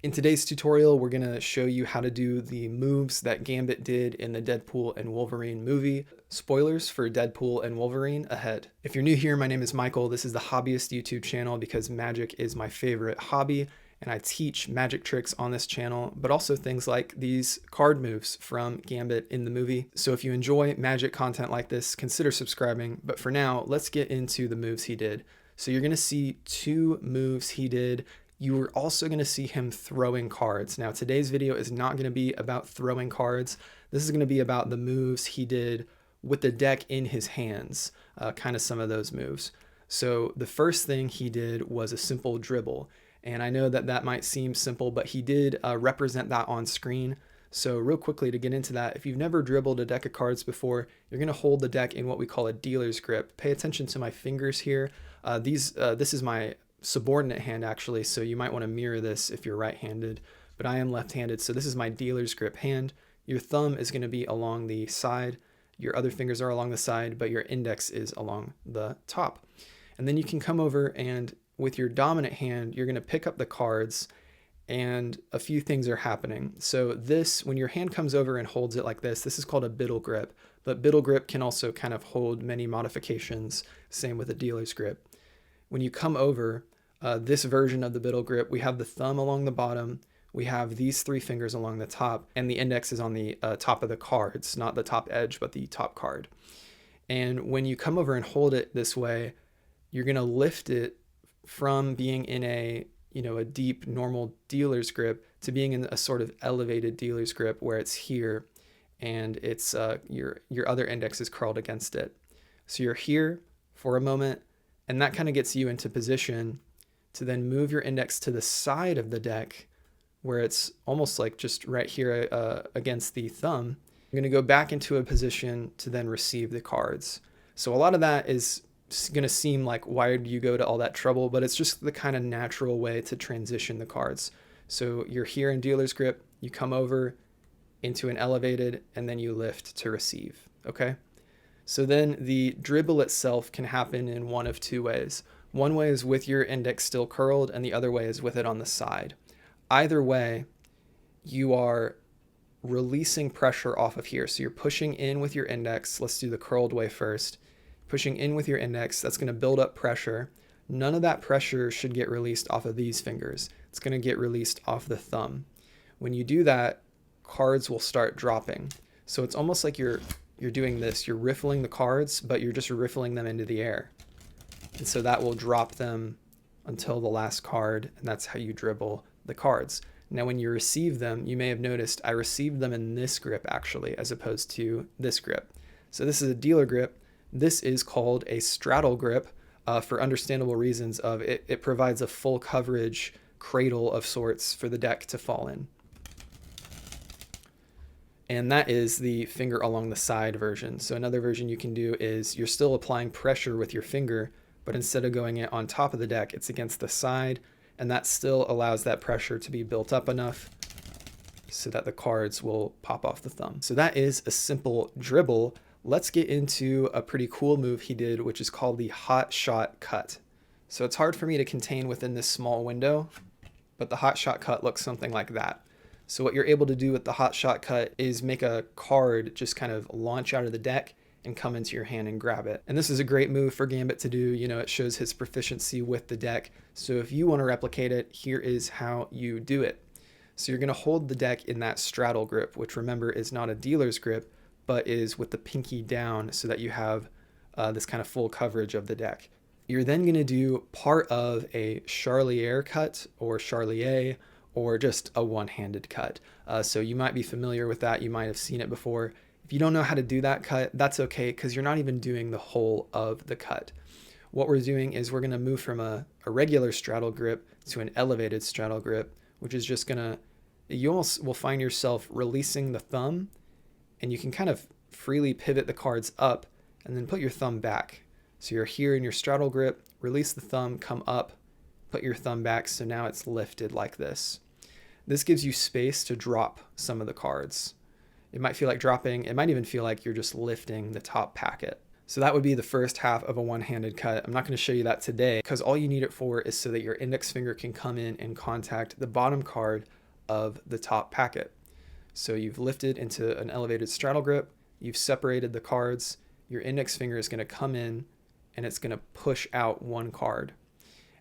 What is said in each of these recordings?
In today's tutorial, we're going to show you how to do the moves that Gambit did in the Deadpool and Wolverine movie. Spoilers for Deadpool and Wolverine ahead. If you're new here, my name is Michael. This is the Hobbyist YouTube channel because magic is my favorite hobby, and I teach magic tricks on this channel, but also things like these card moves from Gambit in the movie. So if you enjoy magic content like this, consider subscribing. But for now, let's get into the moves he did. So you're going to see two moves he did. You are also going to see him throwing cards. Now, today's video is not going to be about throwing cards. This is going to be about the moves he did with the deck in his hands, kind of some of those moves. So the first thing he did was a simple dribble. And I know that that might seem simple, but he did represent that on screen. So real quickly to get into that, if you've never dribbled a deck of cards before, you're going to hold the deck in what we call a dealer's grip. Pay attention to my fingers here. This is my subordinate hand actually, so you might want to mirror this if you're right-handed, but I am left-handed, so this is my dealer's grip hand. Your thumb is going to be along the side, your other fingers are along the side, but your index is along the top. And then you can come over and with your dominant hand, you're going to pick up the cards and a few things are happening. So this, when your hand comes over and holds it like this is called a biddle grip, but biddle grip can also kind of hold many modifications, same with a dealer's grip. When you come over, this version of the biddle grip, we have the thumb along the bottom, we have these three fingers along the top, and the index is on the top of the cards, not the top edge, but the top card. And when you come over and hold it this way, you're going to lift it from being in a deep normal dealer's grip to being in a sort of elevated dealer's grip where it's here and it's your other index is curled against it. So you're here for a moment, and that kind of gets you into position to then move your index to the side of the deck where it's almost like just right here against the thumb. You're going to go back into a position to then receive the cards. So a lot of that is going to seem like, why do you go to all that trouble? But it's just the kind of natural way to transition the cards. So you're here in dealer's grip, you come over into an elevated, and then you lift to receive, okay? So then the dribble itself can happen in one of two ways. One way is with your index still curled, and the other way is with it on the side. Either way, you are releasing pressure off of here. So you're pushing in with your index. Let's do the curled way first. Pushing in with your index, that's going to build up pressure. None of that pressure should get released off of these fingers. It's going to get released off the thumb. When you do that, cards will start dropping. So it's almost like you're doing this, you're riffling the cards, but you're just riffling them into the air. And so that will drop them until the last card, and that's how you dribble the cards. Now when you receive them, you may have noticed I received them in this grip actually, as opposed to this grip. So this is a dealer grip. This is called a straddle grip for understandable reasons of it provides a full coverage cradle of sorts for the deck to fall in. And that is the finger along the side version. So another version you can do is you're still applying pressure with your finger, but instead of going it on top of the deck, it's against the side, and that still allows that pressure to be built up enough so that the cards will pop off the thumb. So that is a simple dribble. Let's get into a pretty cool move he did, which is called the hot shot cut. So it's hard for me to contain within this small window, but the hot shot cut looks something like that. So what you're able to do with the hot shot cut is make a card just kind of launch out of the deck and come into your hand and grab it. And this is a great move for Gambit to do. It shows his proficiency with the deck. So if you want to replicate it, here is how you do it. So you're going to hold the deck in that straddle grip, which remember is not a dealer's grip, but is with the pinky down so that you have this kind of full coverage of the deck. You're then going to do part of a charlier cut or charlier, or just a one-handed cut. So you might be familiar with that. You might have seen it before. If you don't know how to do that cut, that's okay, because you're not even doing the whole of the cut. What we're doing is we're going to move from a regular straddle grip to an elevated straddle grip, which is just going to, you almost will find yourself releasing the thumb, and you can kind of freely pivot the cards up and then put your thumb back. So you're here in your straddle grip, release the thumb, come up, put your thumb back, so now it's lifted like this. This gives you space to drop some of the cards. It might feel like dropping, it might even feel like you're just lifting the top packet. So that would be the first half of a one-handed cut. I'm not going to show you that today because all you need it for is so that your index finger can come in and contact the bottom card of the top packet. So you've lifted into an elevated straddle grip, you've separated the cards, your index finger is going to come in and it's going to push out one card.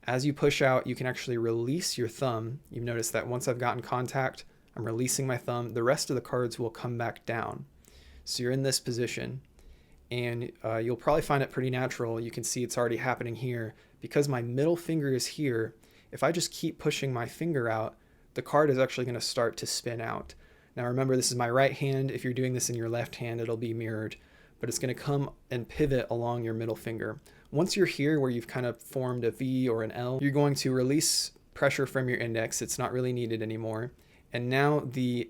As you push out, you can actually release your thumb. You've noticed that once I've gotten contact, I'm releasing my thumb, the rest of the cards will come back down. So you're in this position. And you'll probably find it pretty natural. You can see it's already happening here. Because my middle finger is here, if I just keep pushing my finger out, the card is actually going to start to spin out. Now remember, this is my right hand. If you're doing this in your left hand, it'll be mirrored. But it's going to come and pivot along your middle finger. Once you're here where you've kind of formed a V or an L, you're going to release pressure from your index. It's not really needed anymore. And now the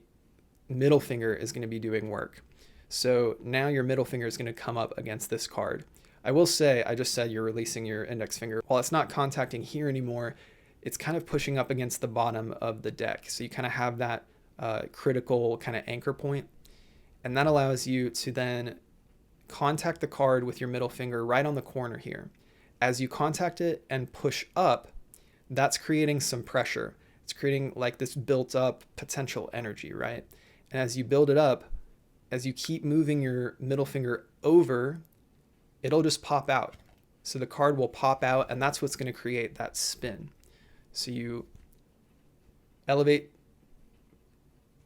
middle finger is going to be doing work. So now your middle finger is going to come up against this card. I will say, I just said you're releasing your index finger. While it's not contacting here anymore, it's kind of pushing up against the bottom of the deck. So you kind of have that critical kind of anchor point. And that allows you to then contact the card with your middle finger right on the corner here. As you contact it and push up, that's creating some pressure. It's creating like this built up potential energy, right? And as you build it up, as you keep moving your middle finger over, it'll just pop out. So the card will pop out, and that's what's going to create that spin. So you elevate,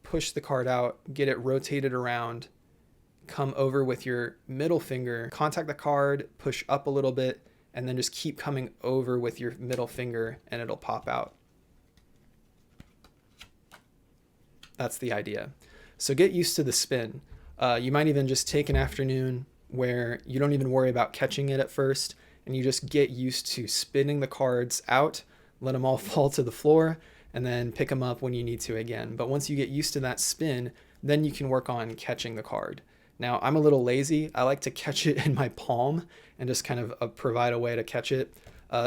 push the card out, get it rotated around, come over with your middle finger, contact the card, push up a little bit, and then just keep coming over with your middle finger, and it'll pop out. That's the idea. So get used to the spin. You might even just take an afternoon where you don't even worry about catching it at first, and you just get used to spinning the cards out, let them all fall to the floor, and then pick them up when you need to again. But once you get used to that spin, then you can work on catching the card. Now, I'm a little lazy. I like to catch it in my palm and just kind of provide a way to catch it.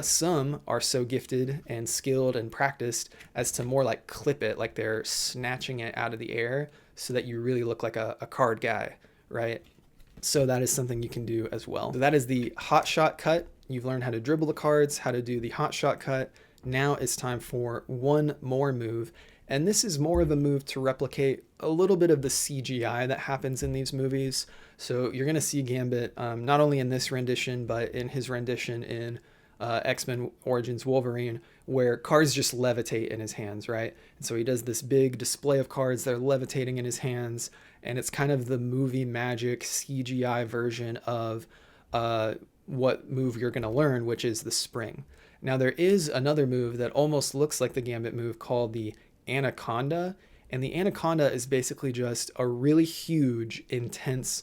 Some are so gifted and skilled and practiced as to more like clip it, like they're snatching it out of the air so that you really look like a card guy, right? So that is something you can do as well. So that is the hot shot cut. You've learned how to dribble the cards, how to do the hot shot cut. Now it's time for one more move. And this is more of a move to replicate a little bit of the CGI that happens in these movies. So you're going to see Gambit not only in this rendition, but in his rendition in X-Men Origins Wolverine, where cards just levitate in his hands, right? And so he does this big display of cards that are levitating in his hands, and it's kind of the movie magic CGI version of what move you're going to learn, which is the spring. Now there is another move that almost looks like the Gambit move called the Anaconda, and the Anaconda is basically just a really huge, intense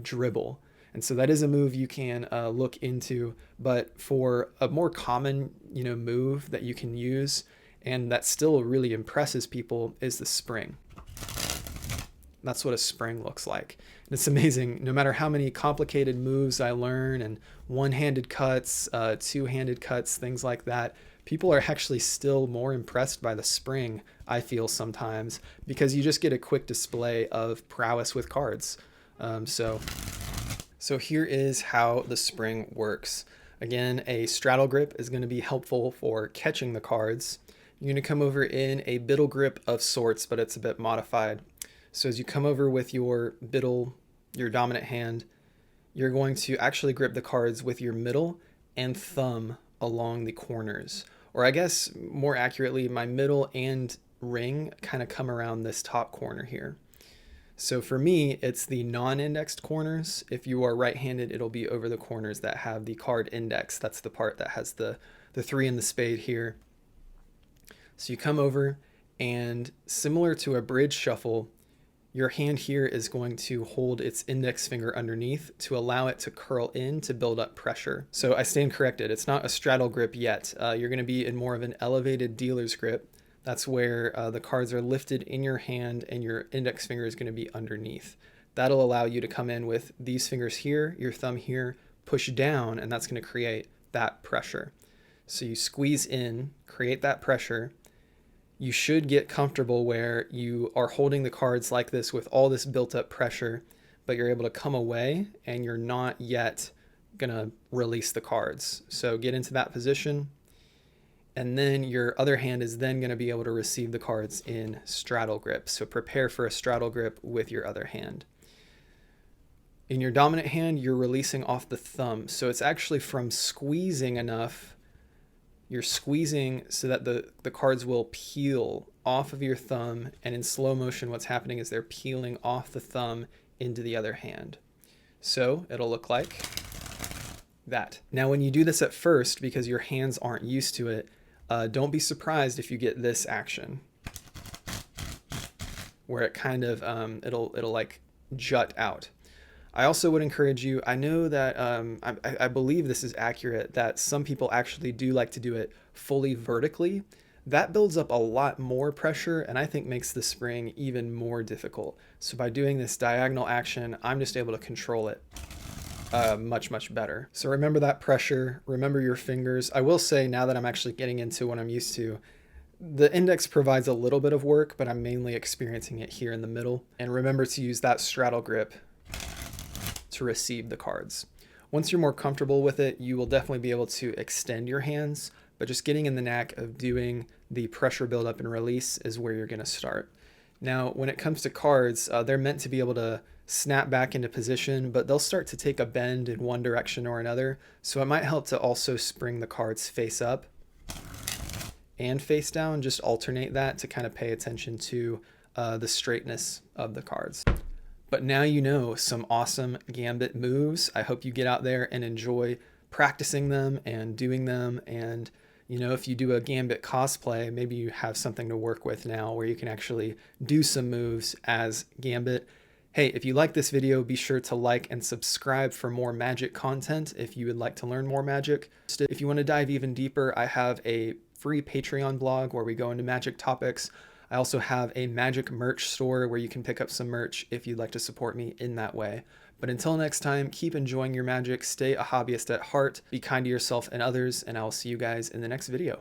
dribble. And so that is a move you can look into, but for a more common, move that you can use and that still really impresses people is the spring. That's what a spring looks like. And it's amazing. No matter how many complicated moves I learn and one-handed cuts, two-handed cuts, things like that, people are actually still more impressed by the spring, I feel sometimes, because you just get a quick display of prowess with cards. So here is how the spring works. Again, a straddle grip is going to be helpful for catching the cards. You're going to come over in a biddle grip of sorts, but it's a bit modified. So as you come over with your biddle, your dominant hand, you're going to actually grip the cards with your middle and thumb along the corners. Or I guess more accurately, my middle and ring kind of come around this top corner here. So for me, it's the non-indexed corners. If you are right-handed, it'll be over the corners that have the card index. That's the part that has the 3 in the spade here. So you come over, and similar to a bridge shuffle, your hand here is going to hold its index finger underneath to allow it to curl in to build up pressure. So I stand corrected. It's not a straddle grip yet. You're going to be in more of an elevated dealer's grip. That's where the cards are lifted in your hand and your index finger is going to be underneath. That'll allow you to come in with these fingers here, your thumb here, push down, and that's going to create that pressure. So you squeeze in, create that pressure. You should get comfortable where you are holding the cards like this with all this built up pressure, but you're able to come away and you're not yet gonna release the cards. So get into that position, and then your other hand is then gonna be able to receive the cards in straddle grip. So prepare for a straddle grip with your other hand. In your dominant hand, you're releasing off the thumb. So it's actually from squeezing enough, you're squeezing so that the cards will peel off of your thumb, and in slow motion what's happening is they're peeling off the thumb into the other hand. So it'll look like that. Now when you do this at first, because your hands aren't used to it, don't be surprised if you get this action where it kind of it'll like jut out. I also would encourage you, I know that I believe this is accurate, that some people actually do like to do it fully vertically. That builds up a lot more pressure and I think makes the spring even more difficult. So by doing this diagonal action, I'm just able to control it much better. So remember that pressure, remember your fingers. I will say, now that I'm actually getting into what I'm used to, the index provides a little bit of work, but I'm mainly experiencing it here in the middle. And remember to use that straddle grip to receive the cards. Once you're more comfortable with it, you will definitely be able to extend your hands, but just getting in the knack of doing the pressure buildup and release is where you're going to start. Now, when it comes to cards, they're meant to be able to snap back into position, but they'll start to take a bend in one direction or another. So it might help to also spring the cards face up and face down, just alternate that to kind of pay attention to the straightness of the cards. But now you know some awesome Gambit moves. I hope you get out there and enjoy practicing them and doing them. And, you know, if you do a Gambit cosplay, maybe you have something to work with now where you can actually do some moves as Gambit. Hey, if you like this video, be sure to like and subscribe for more magic content if you would like to learn more magic. If you want to dive even deeper, I have a free Patreon blog where we go into magic topics. I also have a magic merch store where you can pick up some merch if you'd like to support me in that way. But until next time, keep enjoying your magic, stay a hobbyist at heart, be kind to yourself and others, and I will see you guys in the next video.